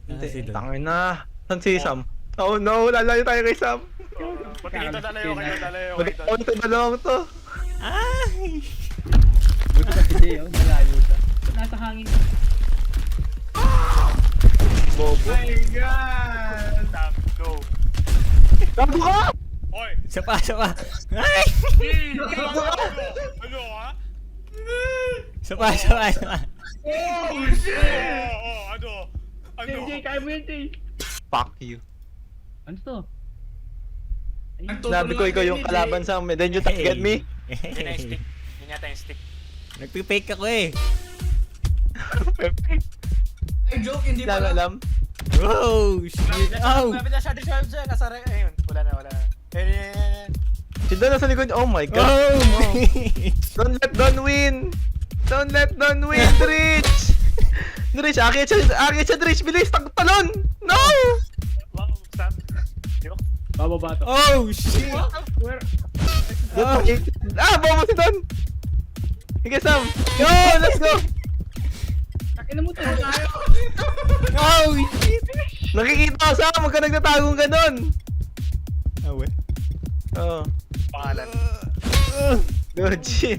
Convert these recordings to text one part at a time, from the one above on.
Hindi, doon. tangin na. San si Sam? Oh no, lalayo tayo kay Sam. Pati ito dalayo kayo, dalayo kayo. Magkakaon ito dalawang to. Ay! Buti ka si Jay, oh. Malayo siya. Nasa hangin. Bobo. My God! Sam, go. Gago ka! Hoy! Isa pa, isa pa. Ay! Ano ha? Isa pa, isa pa, isa pa. Oh, shit! Ano? Ano? Jay, kaya mo yan, Jay. Fuck you. Ano to? Ang Sabi ko ikaw yung kalaban sa amin. Then you target me? Yun na yung stick. Yun yata yung stick. Nagpipake ako eh. Perfect. Ay, joke, hindi Lang pala. alam. Oh, shit. Oh! Malapit na siya, nasa ayun. Wala na. Ayun. Si Don nasa likod. Oh my god. Oh! Don't let Don win! Don't let Don win, Rich! Rich, akit siya, Rich! Bilis! Talon! No! Wow, Sam. Yo. Bababa to. Oh, shit! Where? Oh. Bobo si Don! Sige, Sam! Yo! Let's go! Takin na mo tayo tayo. Oh, shit! Nakikita ko, Sam! Huwag ka nagtatagong ganon! Oh, wait. Oo. Pangalan. Good shit!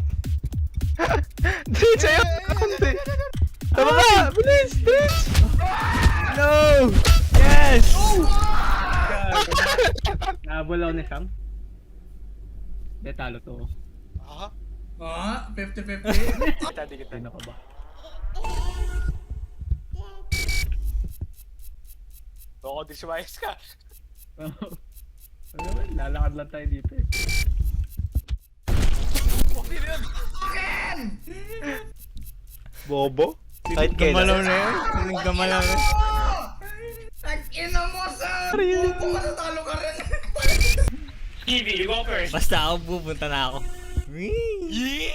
Rich, ayun! Konti! Tama ba? Bilis! Rich! No! Yes! Nabulaw ni Sam. Hindi, talo to. Ha? Ah, 50-50. Kita. Sino ka ba? Baka dismayas ka. Ano ba? Lalakad lang tayo dito eh. Okay na yun. Bobo? Kahit Gamalaw kailan. na yun. Sinong gamalaw na yun. Tag-ina mo, Sam! Buko ka, natalo ka rin. Evie, you go first. Basta ako, pupunta na ako. Whee!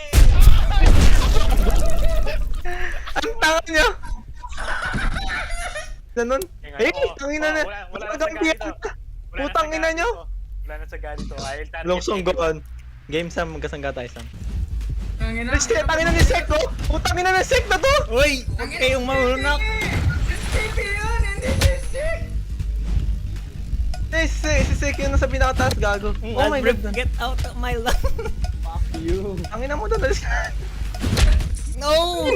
Ang tanga niya! Ganon? Tingnan Eh, mo. tangina na! Wala na sa Talagang ganito. biyak! Putang ina nyo! Wala na sa ganito. I'll target Longsong you. goon. Game Sam, magkasangga tayo Sam. Ang ina. Rich, tangina ni Sek, oh! Putang ina ni Sek na to! Uy! Huwag kayong mahunak! SCP yun, hindi siya. Si Sek yung nasa pinakataas, gago. Oh my Albert, god. get out of my life! You. Ang ina mo doon, alis ka. No!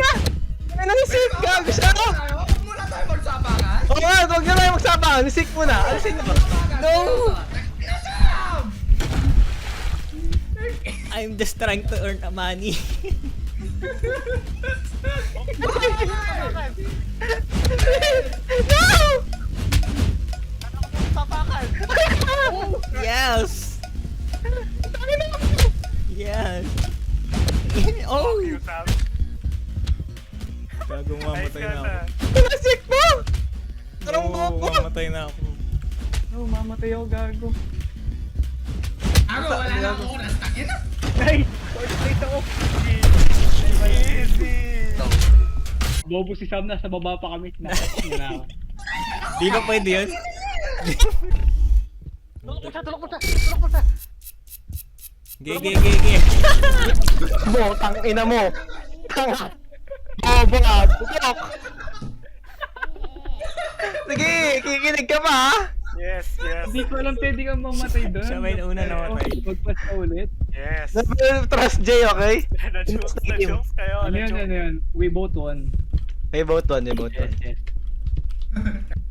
Ang ina ni Sek, gago siya! Huwag muna tayo magsapakan. Oo nga, huwag na tayo magsabangan. Ni Sek muna, alisin mo. No! Tag-ina, Sam! I'm just trying to earn money. No! Tapakan. Yes! Yes! Oh! You, Sam. Gago, Ayos mamatay ka na na. ako. Ang Sek mo! Anong Oo, bobo? mamatay na ako. Oh, mamatay ako gago. Ako, wala na akong oras. Tag-ina. Ay! First place ako. Easy. Bobo si Sam, nasa baba pa kami. Nakakasira. Di ba pwede yun? Tulok mo sa. Ge. Mo, tang ina mo. Tanga. Bobo ka, bukok. Sige, kikinig ka pa ha? Yes. Hindi ko alam pwede kang mamatay doon. Siya may nauna namatay. Magpas ka ulit. Yes. Never trust Jay, okay? Na-jokes kayo. Ano yun? We both won. May vote one, may vote one. Yes.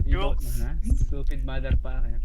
We both Jokes. won, ha? Stupid mother pa. Kaya.